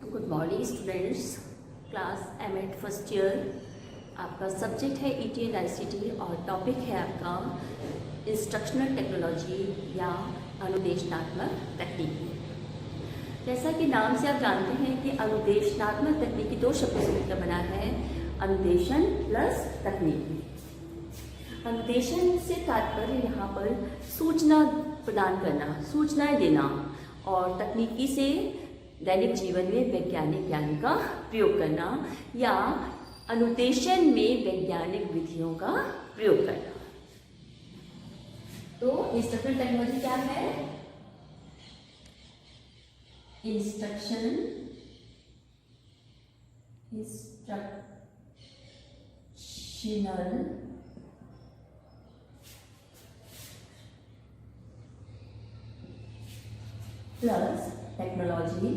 Good morning students, class M.Ed first year. आपका subject है ETL ICT और topic है आपका इंस्ट्रक्शनल टेक्नोलॉजी या अनुदेशनात्मक तकनीकी। जैसा कि नाम से आप जानते हैं कि अनुदेशनात्मक तकनीकी दो शब्दों से मिलकर बना है, अनुदेशन प्लस तकनीकी। अनुदेशन से तात्पर्य यहाँ पर सूचना प्रदान करना, सूचनाएं देना, और तकनीकी से दैनिक जीवन में वैज्ञानिक ज्ञान का प्रयोग करना या अनुदेशन में वैज्ञानिक विधियों का प्रयोग करना। तो इंस्ट्रक्शनल टेक्नोलॉजी क्या है? इंस्ट्रक्शनल प्लस टेक्नोलॉजी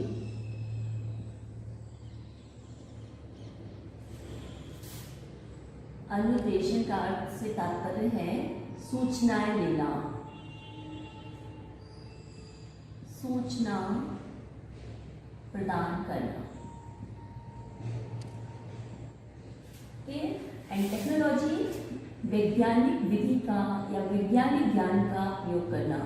अनुदेशन का अर्थ से तात्पर्य है सूचनाएं देना, सूचना प्रदान करना। एंड टेक्नोलॉजी वैज्ञानिक विधि का या वैज्ञानिक ज्ञान का प्रयोग करना।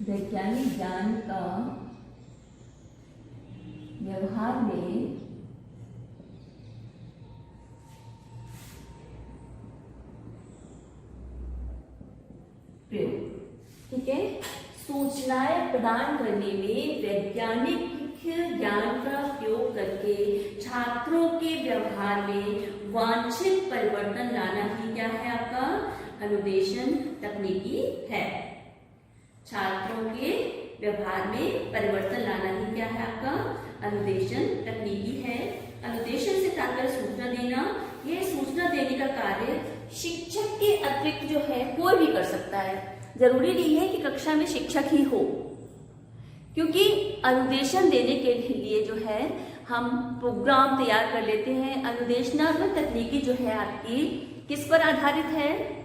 वैज्ञानिक ज्ञान का व्यवहार में प्रयोग। ठीक है, सूचनाएं प्रदान करने में वैज्ञानिक ज्ञान का प्रयोग करके छात्रों के व्यवहार में वांछित परिवर्तन लाना ही क्या है? आपका अनुदेशन तकनीकी है। छात्रों के व्यवहार में परिवर्तन लाना ही क्या है? आपका अनुदेशन तकनीकी है। अनुदेशन से तात्पर्य सूचना देना। यह सूचना देने का कार्य शिक्षक के अतिरिक्त जो है कोई भी कर सकता है। जरूरी नहीं है कि कक्षा में शिक्षक ही हो, क्योंकि अनुदेशन देने के लिए जो है हम प्रोग्राम तैयार कर लेते हैं। अनुदेशनात्मक तकनीकी जो है आपकी किस पर आधारित है?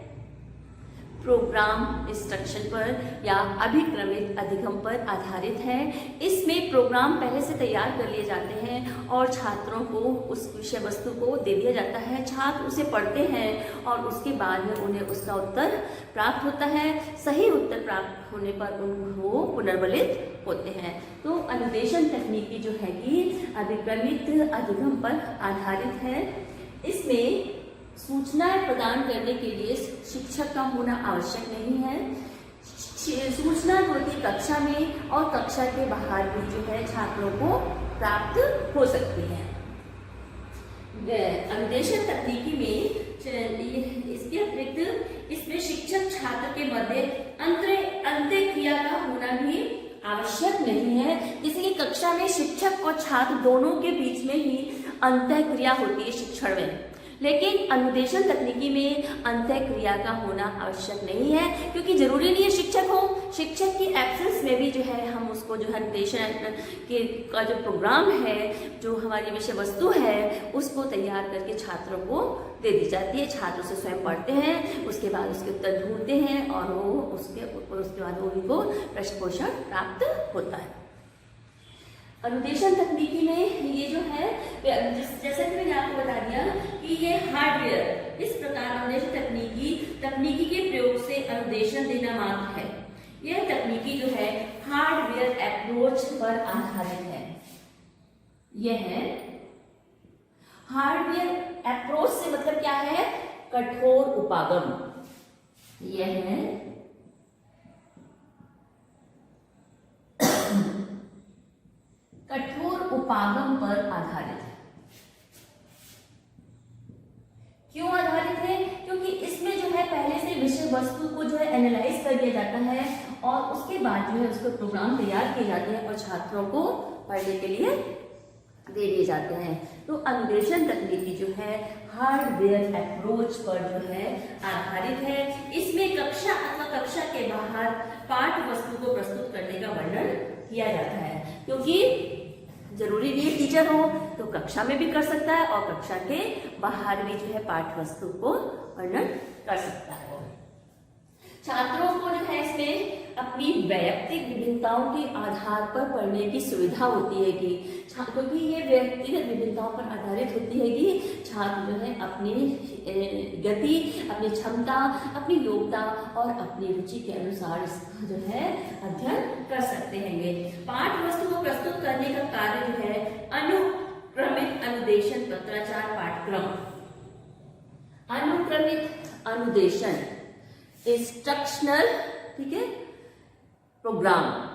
प्रोग्राम इंस्ट्रक्शन पर या अभिक्रमित अधिगम पर आधारित है। इसमें प्रोग्राम पहले से तैयार कर लिए जाते हैं और छात्रों को उस विषय वस्तु को दे दिया जाता है। छात्र उसे पढ़ते हैं और उसके बाद में उन्हें उसका उत्तर प्राप्त होता है। सही उत्तर प्राप्त होने पर वो पुनर्बलित होते हैं। तो अनुदेशन तकनीकी जो है कि अभिक्रमित अधिगम पर आधारित है। इसमें सूचनाएं प्रदान करने के लिए शिक्षक का होना आवश्यक नहीं है। सूचना होती कक्षा में और कक्षा के बाहर भी जो है छात्रों को प्राप्त हो सकती है। अनुदेशन तकनीकी में इसके अतिरिक्त इसमें शिक्षक छात्र के मध्य अंतःक्रिया का होना भी आवश्यक नहीं है। इसलिए कक्षा में शिक्षक और छात्र दोनों के बीच में ही अंतःक्रिया होती है शिक्षण में, लेकिन अनुदेशन तकनीकी में अंतःक्रिया का होना आवश्यक नहीं है, क्योंकि जरूरी नहीं है शिक्षक हो। शिक्षक की एब्सेंस में भी जो है हम उसको जो है अनुदेशन का जो प्रोग्राम है, जो हमारी विषय वस्तु है, उसको तैयार करके छात्रों को दे दी जाती है। छात्र उसे स्वयं पढ़ते हैं, उसके बाद उसके उत्तर ढूंढते हैं और वो उसके बाद उनको प्रश्न पोषण प्राप्त होता है। अनुदेशन तकनीकी में ये जो है, जैसा कि मैंने आपको बता दिया कि ये हार्डवेयर, इस प्रकार अनुदेशन तकनीकी के प्रयोग से अनुदेशन देना मात्र है। यह तकनीकी जो है हार्डवेयर अप्रोच पर आधारित है। यह है हार्डवेयर अप्रोच से मतलब क्या है? कठोर उपागम। यह है कठोर उपागम पर आधारित है। क्यों आधारित है? क्योंकि इसमें जो है पहले से विषय वस्तु को जो है एनालाइज कर दिया जाता है और उसके बाद जो है उसको प्रोग्राम तैयार किए जाते हैं और छात्रों को पढ़ने के लिए दे दिए जाते हैं। तो अनुदेशन तकनीकी जो है हार्डवेयर अप्रोच पर जो है आधारित है। इसमें कक्षा अथवा कक्षा के बाहर पाठ वस्तु को प्रस्तुत करने का वर्णन किया जाता है, क्योंकि जरूरी नहीं टीचर हो तो कक्षा में भी कर सकता है और कक्षा के बाहर भी जो है पाठ वस्तु को वर्णन कर सकता है। छात्रों को जो है इसमें अपनी वैयक्तिक विभिन्नताओं के आधार पर पढ़ने की सुविधा होती है कि क्योंकि ये व्यक्तिगत विभिन्नताओं पर आधारित होती है कि छात्र जो है अपनी गति, अपनी क्षमता, अपनी योग्यता और अपनी रुचि के अनुसार इसका जो है अध्ययन कर सकते हैं। पाठ वस्तु को प्रस्तुत करने का कार्य जो है अनुक्रमित अनुदेशन पत्राचार पाठक्रम। अनुक्रमित अनुदेशन इंस्ट्रक्शनल, ठीक है, प्रोग्राम।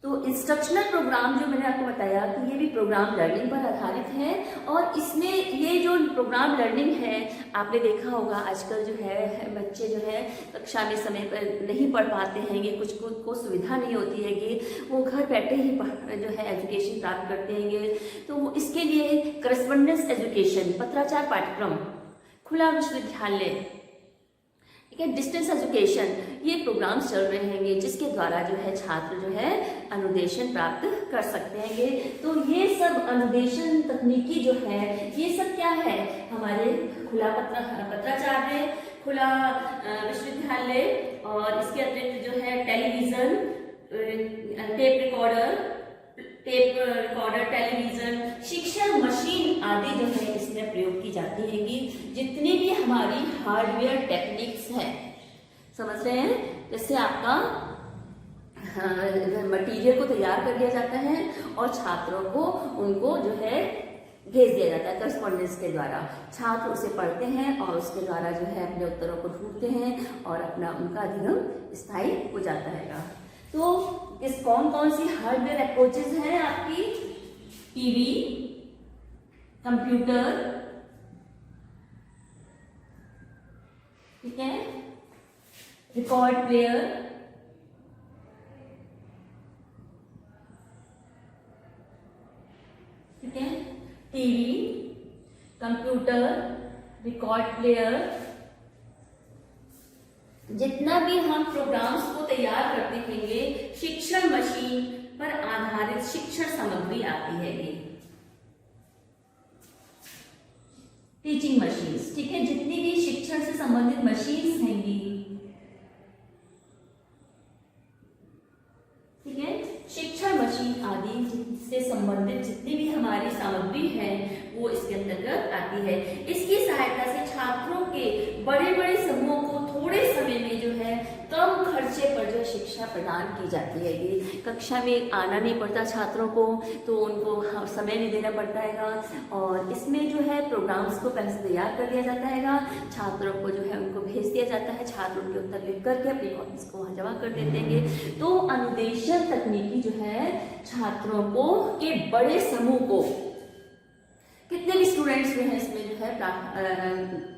तो इंस्ट्रक्शनल प्रोग्राम जो मैंने आपको बताया कि ये भी प्रोग्राम लर्निंग पर आधारित है और इसमें ये जो प्रोग्राम लर्निंग है, आपने देखा होगा आजकल जो है बच्चे जो है कक्षा में समय पर नहीं पढ़ पाते हैं, ये कुछ को सुविधा नहीं होती है कि वो घर बैठे ही जो है एजुकेशन प्राप्त करते हैं। तो इसके लिए करस्पॉन्डेंस एजुकेशन, पत्राचार पाठ्यक्रम, खुला विश्वविद्यालय, ठीक है, डिस्टेंस एजुकेशन, ये प्रोग्राम्स चल रहे हैं जिसके द्वारा जो है छात्र जो है अनुदेशन प्राप्त कर सकते हैं। तो ये सब अनुदेशन तकनीकी जो है ये सब क्या है, हमारे खुला पत्राचार्य, खुला विश्वविद्यालय और इसके अतिरिक्त जो है टेलीविजन, टेप रिकॉर्डर, टेलीविजन, शिक्षण मशीन आदि जो है इसमें प्रयोग की जाती है कि जितनी भी हमारी हार्डवेयर टेक्निक्स हैं, समझ रहे हैं, जैसे आपका मटेरियल को तैयार कर दिया जाता है और छात्रों को उनको जो है भेज दिया जाता है करस्पॉन्डेंस के द्वारा। छात्र उसे पढ़ते हैं और उसके द्वारा जो है अपने उत्तरों को ढूंढते हैं और उनका अध्ययन स्थायी हो जाता है। तो इस कौन कौन सी हार्डवेयर अप्रोचेस हैं आपकी, टीवी, कंप्यूटर, ठीक है, रिकॉर्ड प्लेयर, ठीक है, टीवी, कंप्यूटर, रिकॉर्ड प्लेयर, जितना भी हम प्रोग्राम्स को तैयार करते हैं शिक्षण मशीन पर आधारित शिक्षण सामग्री आती है, टीचिंग मशीन्स, ठीक है, जितनी भी शिक्षण से संबंधित मशीन्स हैं, ठीक है, शिक्षण मशीन आदि से संबंधित जितनी भी हमारी सामग्री है वो इसके अंतर्गत आती है। इसकी सहायता से छात्रों के बड़े बड़े समूहों को थोड़े समय में जो है कम खर्चे पर जो शिक्षा प्रदान की जाती है। ये कक्षा में आना नहीं पड़ता छात्रों को, तो उनको समय नहीं देना पड़ता है और इसमें जो है प्रोग्राम्स को पहले से तैयार कर दिया जाता है, छात्रों को जो है उनको भेज दिया जाता है, छात्र उनके उत्तर लिख करके अपनी कॉपीज को वहाँ जमा कर देते हैं। तो अनुदेशन तकनीकी जो है छात्रों को के बड़े समूह को, कितने भी स्टूडेंट्स जो है इसमें जो है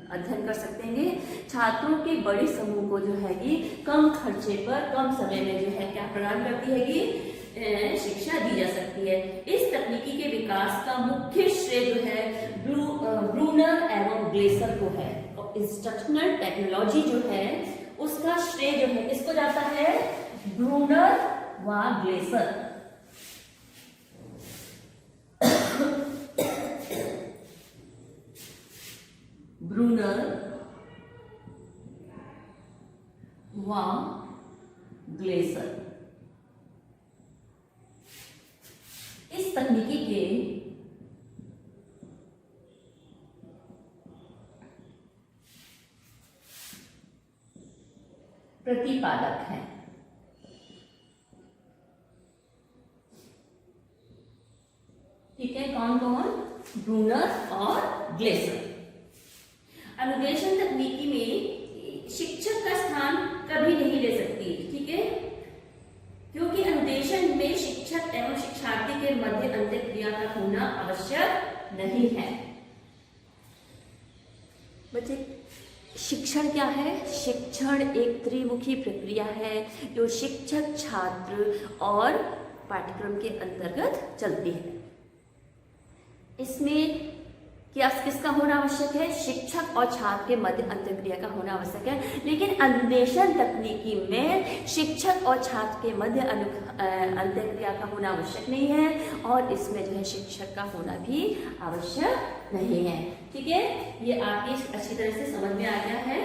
अध्ययन कर सकते हैं, छात्रों के बड़े समूह को जो है कि कम खर्चे पर कम समय में जो है क्या प्रदान करती है कि शिक्षा दी जा सकती है। इस तकनीकी के विकास का मुख्य श्रेय जो है ब्रूनर एवं ग्लेसर को है और इंस्ट्रक्शनल टेक्नोलॉजी जो है उसका श्रेय जो है किसको जाता है, ब्रूनर व ग्लेसर। ब्रूनर व ग्लेसर इस तकनीकी के प्रतिपादक हैं। ठीक है, कौन कौन, ब्रूनर और ग्लेसर। अनुदेशन तकनीकी में शिक्षक का स्थान कभी नहीं ले सकती, ठीक है, क्योंकि अनुदेशन में शिक्षक एवं शिक्षार्थी के मध्य अंतःक्रिया का होना आवश्यक नहीं है। बच्चे, शिक्षण क्या है? शिक्षण एक त्रिमुखी प्रक्रिया है जो शिक्षक, छात्र और पाठ्यक्रम के अंतर्गत चलती है। इसमें क्या किसका होना आवश्यक है? शिक्षक और छात्र के मध्य अंतःक्रिया का होना आवश्यक है। लेकिन अनुदेशन तकनीकी में शिक्षक और छात्र के मध्य अंतःक्रिया का होना आवश्यक नहीं है और इसमें जो है शिक्षक का होना भी आवश्यक नहीं है। ठीक है, ये आपकी अच्छी तरह से समझ में आ गया है,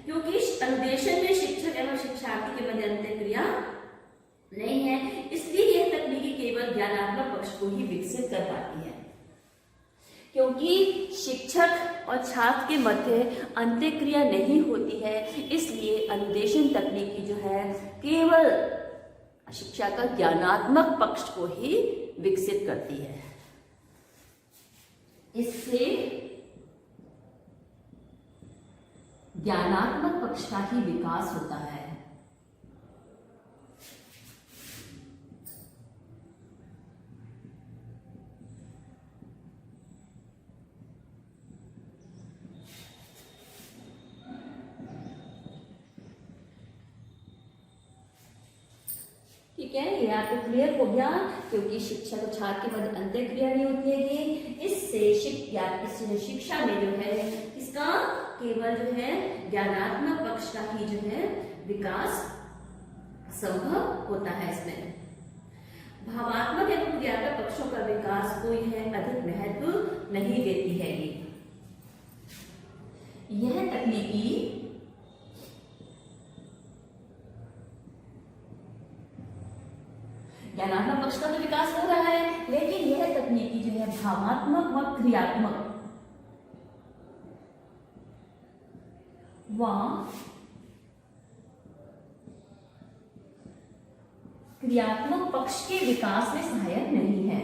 क्योंकि अनुदेशन में शिक्षक एवं और शिक्षार्थी के मध्य अंतःक्रिया नहीं है, इसलिए यह तकनीकी केवल ज्ञानात्मक पक्ष को ही विकसित कर पाती है। क्योंकि शिक्षक और छात्र के मध्य अंतःक्रिया नहीं होती है, इसलिए अनुदेशन तकनीकी जो है केवल शिक्षा का ज्ञानात्मक पक्ष को ही विकसित करती है। इससे ज्ञानात्मक पक्ष का ही विकास होता है। ठीक है, ये आपको क्लियर हो गया। क्योंकि शिक्षक और छात्र के मध्य अंतःक्रिया नहीं होती है, इससे शिक्षा में जो है इसका केवल जो है ज्ञानात्मक पक्ष का ही जो है विकास संभव होता है। इसमें भावात्मक एवं क्रियात्मक पक्षों का विकास को यह अधिक महत्व नहीं देती है। यह तकनीकी ज्ञानात्मक पक्ष का तो विकास हो रहा है, लेकिन यह तकनीकी जो है भावात्मक व क्रियात्मक पक्ष के विकास में सहायक नहीं है।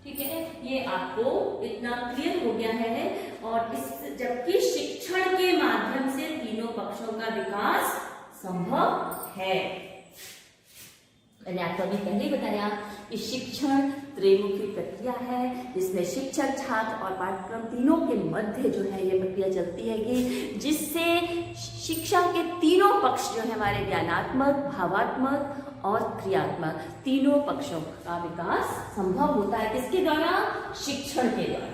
ठीक है, ये आपको इतना क्लियर हो गया है। और इस जबकि शिक्षण के माध्यम से तीनों पक्षों का विकास संभव है। मैंने आपको अभी पहले ही बताया कि शिक्षण त्रिमुखी प्रक्रिया है, जिसमें शिक्षक, छात्र और पाठ्यक्रम तीनों के मध्य जो है ये प्रक्रिया चलती है, जिससे शिक्षा के तीनों पक्ष जो है हमारे ज्ञानात्मक, भावात्मक और क्रियात्मक तीनों पक्षों का विकास संभव होता है। किसके द्वारा? शिक्षण के द्वारा।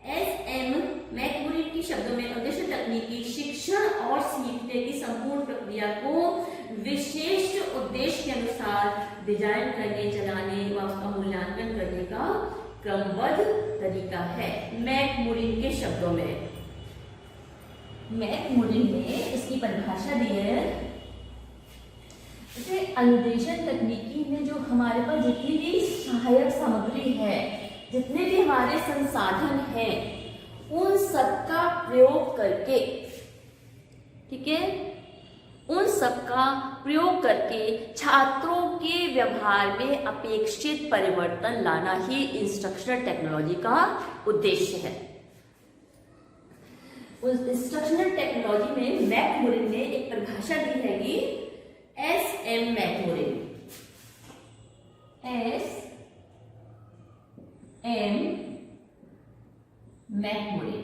एस.एम. मैकमोरिन की शब्दों में अनुदेशन तकनीकी शिक्षण और सीखने की संपूर्ण प्रक्रिया को विशिष्ट उद्देश्य के अनुसार डिजाइन करने, चलाने व उसका मूल्यांकन करने का क्रमबद्ध तरीका है। मैकमोरिन के शब्दों में, मैकमोरिन ने इसकी परिभाषा दी है। जैसे अनुदेशन तकनीकी में जो हमारे पास जितनी भी सहायक सामग्री है, जितने भी हमारे संसाधन हैं, उन सबका प्रयोग करके, ठीक है, उन सबका प्रयोग करके छात्रों के व्यवहार में अपेक्षित परिवर्तन लाना ही इंस्ट्रक्शनल टेक्नोलॉजी का उद्देश्य है। उस इंस्ट्रक्शनल टेक्नोलॉजी में मैकमोरिन ने एक परिभाषा दी है कि एस.एम. मैकमोरिन, एस.एम. मैकमोरिन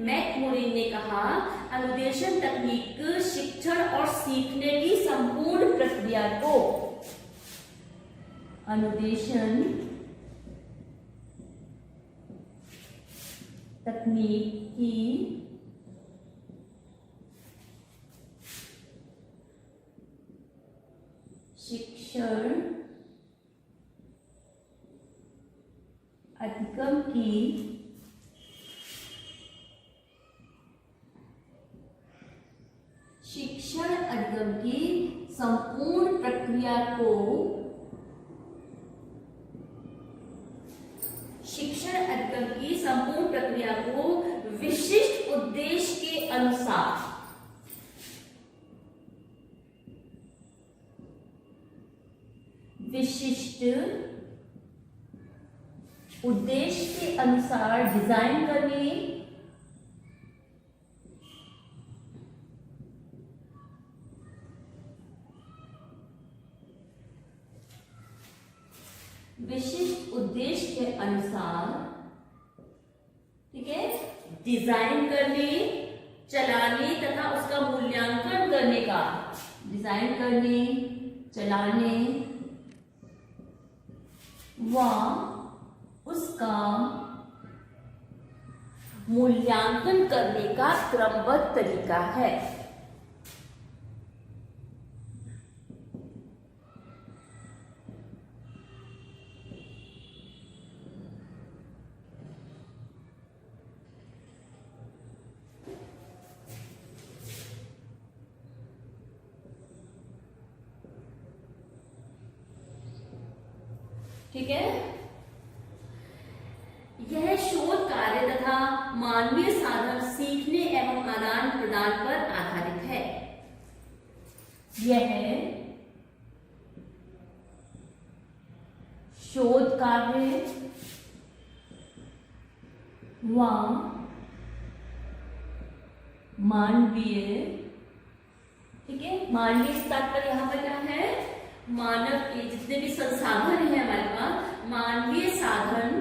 मैकमोरिन ने कहा, अनुदेशन तकनीक शिक्षण और सीखने की संपूर्ण प्रक्रिया को, अनुदेशन तकनीक की शिक्षण अधिगम की संपूर्ण प्रक्रिया को, शिक्षण अधिगम की संपूर्ण प्रक्रिया को विशिष्ट उद्देश्य के अनुसार, विशिष्ट उद्देश्य के अनुसार डिजाइन करने विशिष्ट उद्देश्य के अनुसार, ठीक है, डिजाइन करने, चलाने तथा उसका मूल्यांकन करने का, डिजाइन करने, चलाने व उसका मूल्यांकन करने का क्रमबद्ध तरीका है। ठीक है, यह शोध कार्य तथा मानवीय साधन सीखने एवं आदान प्रदान पर आधारित है। यह शोध कार्य व मानवीय, ठीक है, मानवीय तात्पर्य यहां पर क्या है, मानव के जितने भी संसाधन है हमारे पास, मानवीय साधन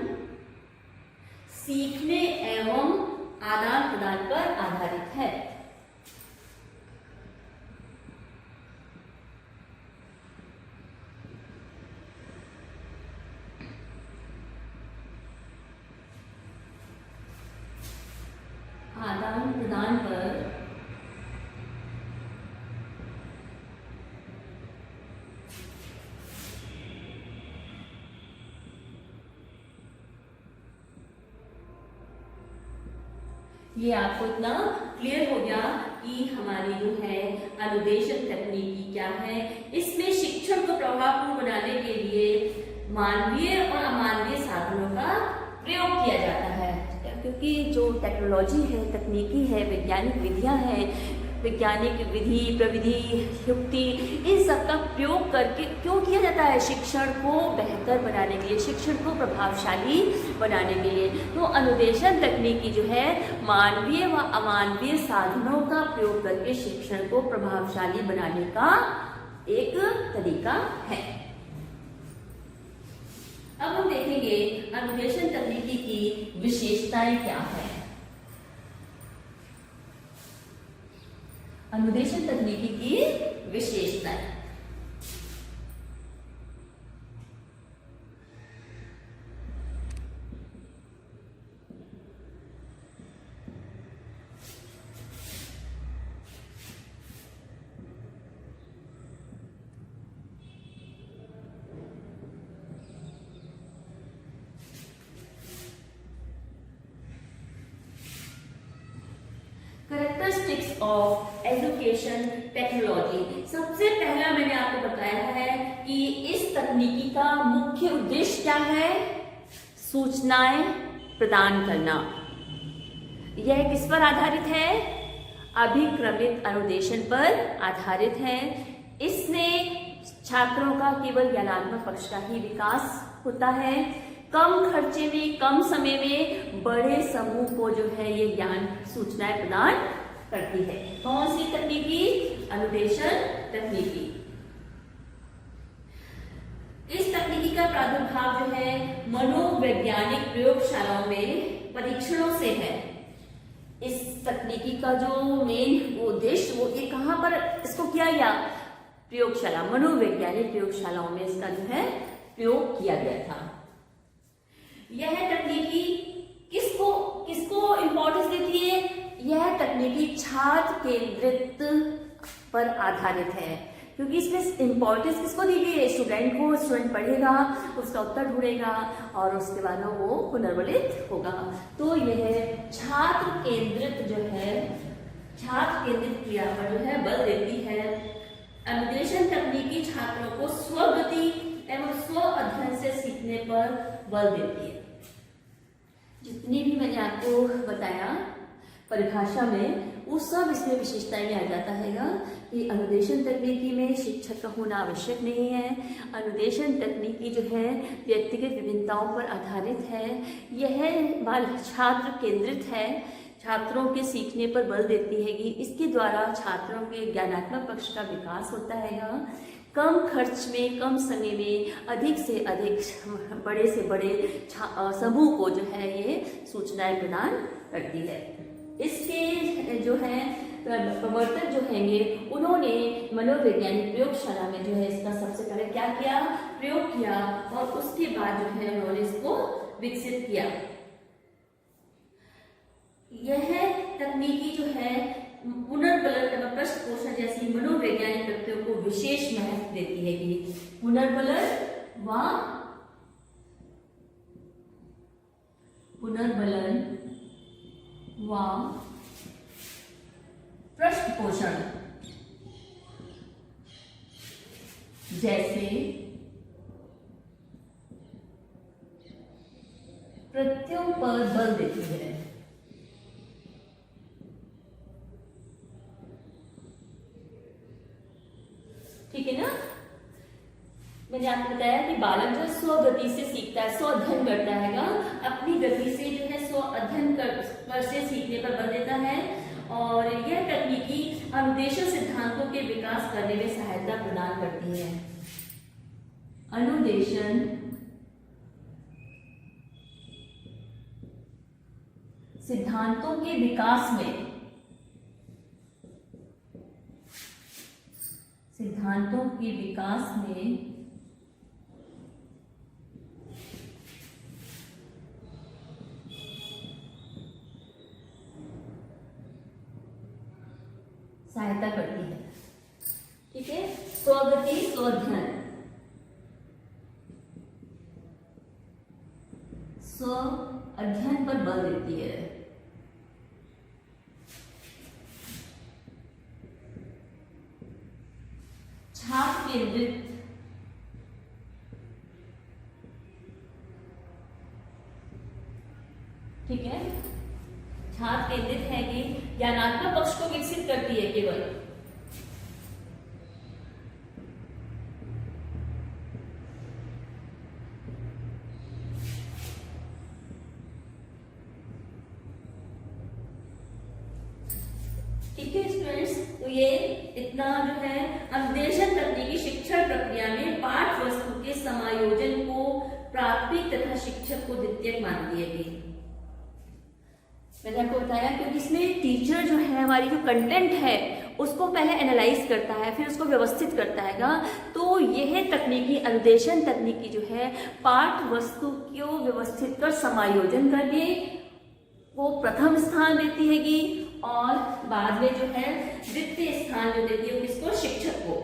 सीखने एवं आदान प्रदान पर आधारित है। आदान प्रदान पर ये आपको इतना क्लियर हो गया कि हमारी जो है अनुदेशन तकनीकी क्या है। इसमें शिक्षण को प्रभावपूर्ण बनाने के लिए मानवीय और अमानवीय साधनों का प्रयोग किया जाता है, क्योंकि जो टेक्नोलॉजी है, तकनीकी है, वैज्ञानिक विधियां हैं, वैज्ञानिक विधि, प्रविधि, युक्ति, इन सब का प्रयोग करके क्यों किया जाता है, शिक्षण को बेहतर बनाने के लिए, शिक्षण को प्रभावशाली बनाने के लिए। तो अनुदेशन तकनीकी जो है मानवीय व अमानवीय साधनों का प्रयोग करके शिक्षण को प्रभावशाली बनाने का एक तरीका है। अब हम देखेंगे अनुदेशन तकनीकी की विशेषताएं क्या है। अनुदेशन तकनीकी की विशेषताएं, कैरेक्टरिस्टिक्स ऑफ एजुकेशन टेक्नोलॉजी। सबसे पहला मैंने आपको बताया है कि इस तकनीकी का मुख्य उद्देश्य क्या है, सूचनाएं प्रदान करना। यह किस पर आधारित है, अभिक्रमित अनुदेशन पर आधारित है। इसमें छात्रों का केवल ज्ञानात्मक पक्ष का ही विकास होता है। कम खर्चे में, कम समय में बड़े समूह को जो है ये ज्ञान सूचनाएं प्रदान करती है। कौन सी तकनीकी, अनुदेशन तकनीकी। इस तकनीकी का प्रादुर्भाव जो है मनोवैज्ञानिक प्रयोगशालाओं में परीक्षणों से है। इस तकनीकी का जो मेन उद्देश्य वो ये कहां पर इसको किया गया, प्रयोगशाला, मनोवैज्ञानिक प्रयोगशालाओं में इसका जो है प्रयोग किया गया था। यह तकनीकी किसको इंपॉर्टेंस देती है, यह तकनीकी छात्र केंद्रित पर आधारित है, क्योंकि इसमें इंपॉर्टेंस किसको दी गई है, स्टूडेंट को। स्टूडेंट पढ़ेगा, उसका उत्तर ढूंढेगा और उसके बाद वो पुनर्वलित होगा। तो यह छात्र केंद्रित जो है, छात्र केंद्रित क्रिया पर जो है बल देती है। अनुदेशन तकनीकी छात्रों को स्वगति एवं स्व अध्ययन से सीखने पर बल देती है। जितनी भी मैंने आपको बताया परिभाषा में, वो सब इसमें विशेषताएं में आ जाता है कि अनुदेशन तकनीकी में शिक्षक का होना आवश्यक नहीं है। अनुदेशन तकनीकी जो है व्यक्तिगत विभिन्नताओं पर आधारित है। यह छात्र केंद्रित है, छात्रों के सीखने पर बल देती है कि इसके द्वारा छात्रों के ज्ञानात्मक पक्ष का विकास होता है। कम खर्च में, कम समय में अधिक से अधिक बड़े से बड़े समूह को जो है ये सूचनाएं प्रदान करती है। इसके जो है प्रवर्तक जो हैंगे उन्होंने मनोवैज्ञानिक प्रयोगशाला में जो है इसका सबसे पहले क्या किया, प्रयोग किया और उसके बाद जो है उन्होंने इसको विकसित किया। यह तकनीकी जो है पुनर्बलन एवं पृष्ठ पोषण जैसी मनोवैज्ञानिक तथ्यों को विशेष महत्व देती है कि पुनर्बलन व पृष्ठ पोषण जैसे तथ्यों पर बल देती है। ठीक है ना। मैंने आपको बताया कि बालक जो स्वगति से सीखता है, स्व अध्ययन करता है, अपनी गति से जो है स्व अध्ययन कर से सीखने पर बल देता है और यह तकनीकी अनुदेशन सिद्धांतों के विकास करने में सहायता प्रदान करती है। अनुदेशन सिद्धांतों के विकास में सहायता करती है। ठीक है, स्वगति स्वअध्ययन, स्व अध्ययन पर बल देती है। छात्र केंद्रित ठीक है, छात्र केंद्रित है कि ज्ञानात्मक पक्ष को विकसित करती है केवल। ठीक है स्टूडेंट्स, तो ये इतना जो है अनुदेशन तकनीकी शिक्षण प्रक्रिया में पाठ वस्तु के समायोजन को प्राथमिक तथा शिक्षक को द्वितीयक मानती है। मैंने आपको बताया क्योंकि इसमें टीचर जो है हमारी जो कंटेंट है उसको पहले एनालाइज करता है, फिर उसको व्यवस्थित करता है। तो यह तकनीकी अनुदेशन तकनीकी जो है पाठ वस्तु को व्यवस्थित कर समायोजन करके वो प्रथम स्थान देती हैगी और बाद में जो है द्वितीय स्थान जो देती है किसको, शिक्षक को।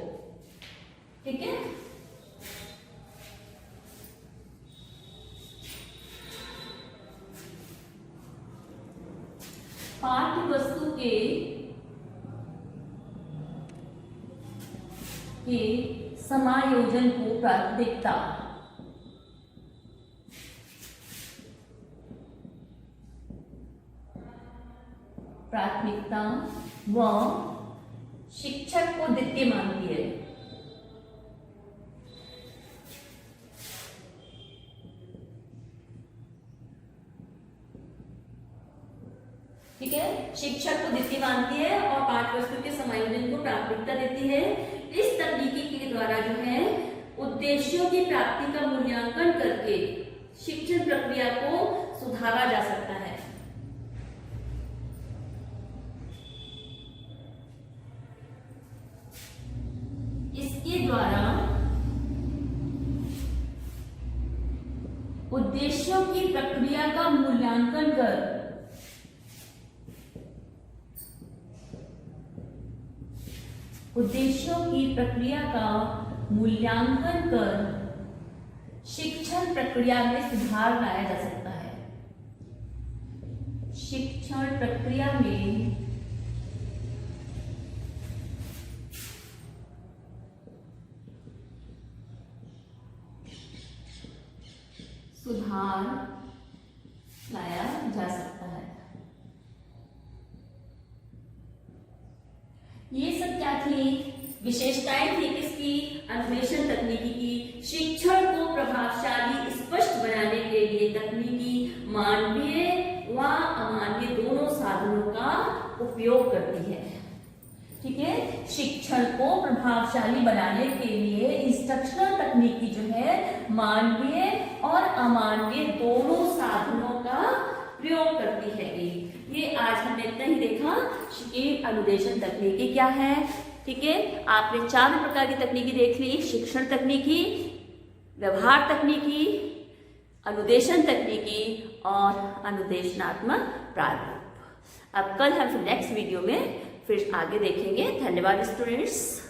ठीक है, पाठ्य वस्तु के समायोजन को प्राथमिकता व शिक्षक को द्वितीय मानती है। ठीक है, शिक्षक को द्वितीय मानती है और पाठ्य वस्तु के समायोजन को प्राथमिकता देती है। इस तकनीकी के द्वारा जो है उद्देश्यों की प्राप्ति का मूल्यांकन करके शिक्षण प्रक्रिया को सुधारा जा सकता है। इसके द्वारा उद्देश्यों की प्रक्रिया का मूल्यांकन कर शिक्षण प्रक्रिया में सुधार लाया जा सकता है। शिक्षण प्रक्रिया में सुधार लाया जा सकता है। ये सब क्या थी, विशेषताएं थी किसकी, अनुदेशन तकनीकी की। शिक्षण को प्रभावशाली स्पष्ट बनाने के लिए तकनीकी मानवीय व अमानवीय दोनों साधनों का उपयोग करती है। ठीक है, शिक्षण शिक्षण को प्रभावशाली बनाने के लिए इंस्ट्रक्शनल तकनीकी जो है मानवीय और अमानवीय दोनों साधनों का प्रयोग करती है। ये आज हमने इतना ही देखा कि अनुदेशन तकनीकी क्या है। ठीक है, आपने 4 प्रकार की तकनीकी देख ली, शिक्षण तकनीकी, व्यवहार तकनीकी, अनुदेशन तकनीकी और अनुदेशनात्मक प्रारूप। अब कल हम नेक्स्ट वीडियो में फिर आगे देखेंगे। धन्यवाद स्टूडेंट्स।